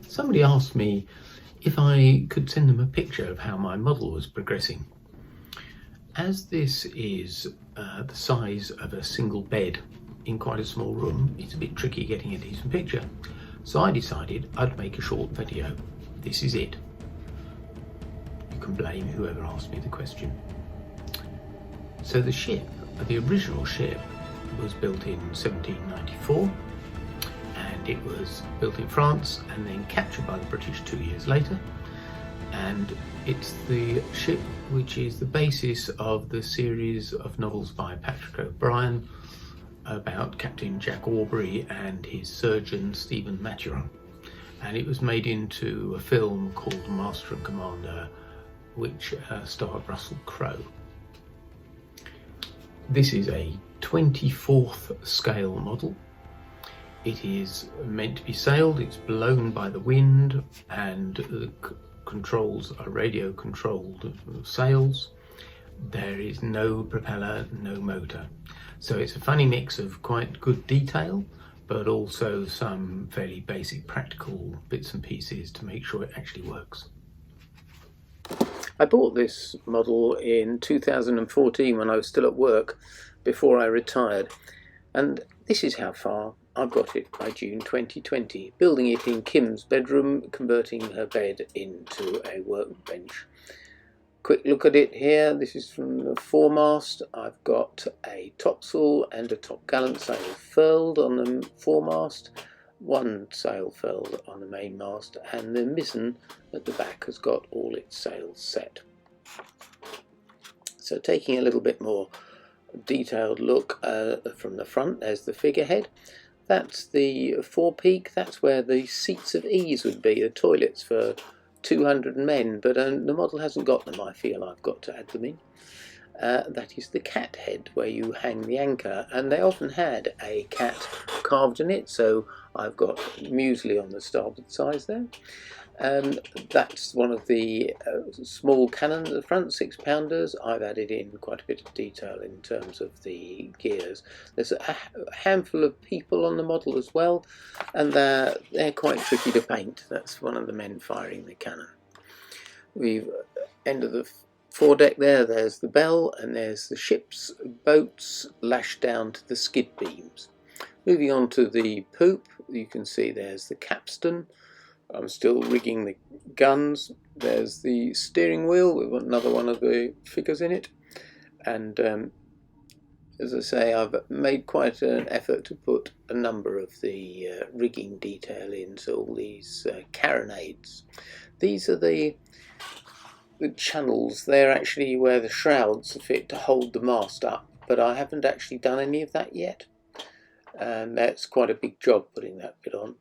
Somebody asked me if I could send them a picture of how my model was progressing. As this is the size of a single bed in quite a small room, it's a bit tricky getting a decent picture. So I decided I'd make a short video. This is it. You can blame whoever asked me the question. So the ship, the original ship, was built in 1794, and it was built in France and then captured by the British 2 years later. And it's the ship which is the basis of the series of novels by Patrick O'Brian about Captain Jack Aubrey and his surgeon Stephen Maturin. And it was made into a film called Master and Commander, which starred Russell Crowe. This is a 24th scale model. It is meant to be sailed, it's blown by the wind, and the controls are radio controlled sails. There is no propeller, no motor. So it's a funny mix of quite good detail, but also some fairly basic practical bits and pieces to make sure it actually works. I bought this model in 2014 when I was still at work, before I retired, and this is how far I've got it by June 2020, building it in Kim's bedroom, converting her bed into a workbench. Quick look at it here. This is from the foremast. I've got a topsail and a topgallant sail furled on the foremast, one sail furled on the main mast, and the mizzen at the back has got all its sails set. So taking a little bit more detailed look from the front, there's the figurehead. That's the forepeak. That's where the seats of ease would be, the toilets for 200 men, but the model hasn't got them. I feel I've got to add them in. That is the cat head, where you hang the anchor, and they often had a cat carved in it, so I've got muesli on the starboard side there. That's one of the small cannons at the front, 6-pounders. I've added in quite a bit of detail in terms of the gears. There's a handful of people on the model as well, and they're quite tricky to paint. That's one of the men firing the cannon. We've end of the foredeck there's the bell, and there's the ship's boats lashed down to the skid beams. Moving on to the poop, you can see there's the capstan. I'm still rigging the guns. There's the steering wheel with another one of the figures in it. And as I say, I've made quite an effort to put a number of the rigging detail in. So all these carronades. These are the channels. They're actually where the shrouds are fit to hold the mast up. But I haven't actually done any of that yet. And that's quite a big job putting that bit on.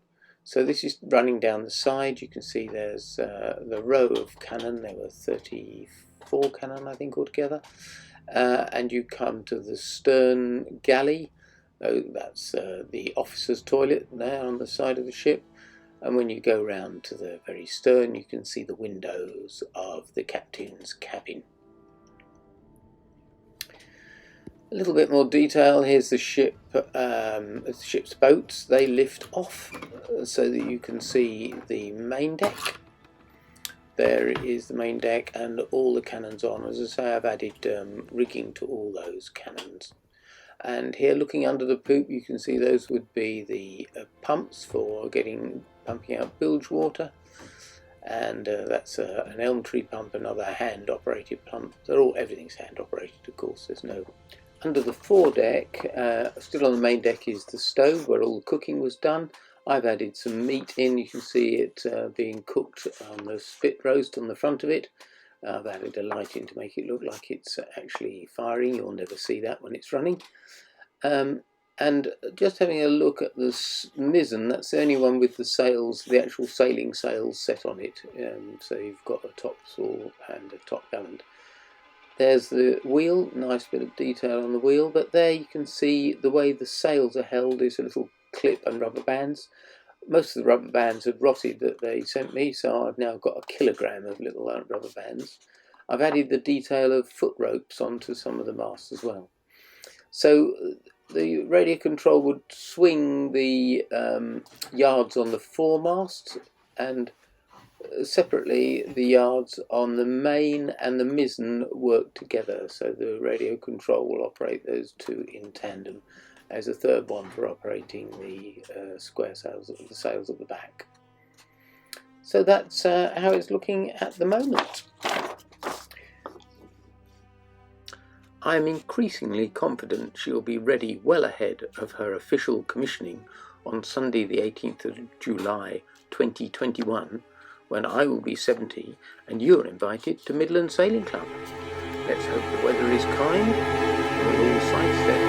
So this is running down the side. You can see there's the row of cannon. There were 34 cannon, I think, altogether. And you come to the stern galley. That's the officer's toilet there on the side of the ship. And when you go round to the very stern, you can see the windows of the captain's cabin. A little bit more detail. Here's the ship's boats. They lift off so that you can see the main deck. There is the main deck and all the cannons on. As I say, I've added rigging to all those cannons. And here, looking under the poop, you can see those would be the pumps for pumping out bilge water. And that's an elm tree pump, another hand-operated pump. Everything's hand-operated, of course. There's no. Under the foredeck, still on the main deck, is the stove where all the cooking was done. I've added some meat in. You can see it being cooked on the spit roast on the front of it. I've added a light in to make it look like it's actually firing. You'll never see that when it's running. And just having a look at the mizzen, that's the only one with the sails, the actual sailing sails set on it. So you've got a topsail and a topgallant. There's the wheel, nice bit of detail on the wheel, but there you can see the way the sails are held is a little clip and rubber bands. Most of the rubber bands had rotted that they sent me, so I've now got a kilogram of little rubber bands. I've added the detail of foot ropes onto some of the masts as well. So the radio control would swing the yards on the foremast and separately the yards on the main and the mizzen work together, so the radio control will operate those two in tandem. There's a third one for operating the square sails, the sails at the back. So that's how it's looking at the moment. I am increasingly confident she'll be ready well ahead of her official commissioning on Sunday the 18th of July 2021, when I will be 70 and you're invited to Midland Sailing Club. Let's hope the weather is kind and we're all safe then.